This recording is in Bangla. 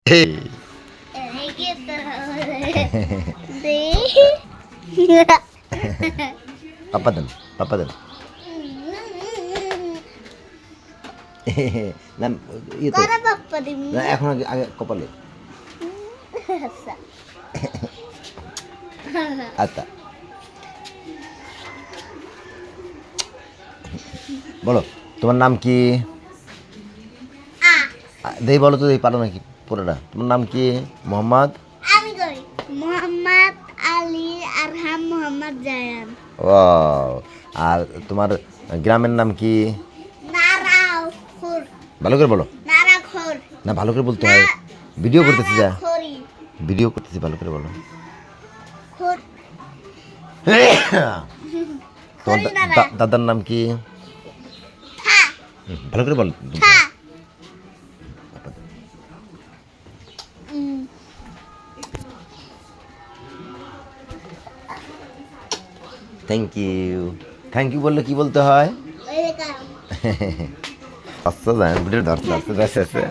এই পাপা দেন, পাপা দেন। না ইয়েতে না, এখন আগে আগে কপালে। আচ্ছা বলো তোমার নাম কি? দেই বলো তো, দেই পারো নাকি পুরোটা? তোমার নাম কি? মোহাম্মদ আমি করি মোহাম্মদ আলী আরহাম মোহাম্মদ জায়ান। ও, আর তোমার গ্রামের নাম কি? নারাখুর। ভালো করে বলো নারাখুর না, ভালো করে বলতে হয়, ভিডিও করতেছি যা, নারাখুরি ভিডিও করতেছি, ভালো করে বলো। খুর তোমার দাদার নাম কি? থা ভালো করে বল। থা থ্যাংক ইউ। থ্যাংক ইউ বললে কি বলতে হয়? ওই কাম আচ্ছা, ভিডিও ধরতে আসতে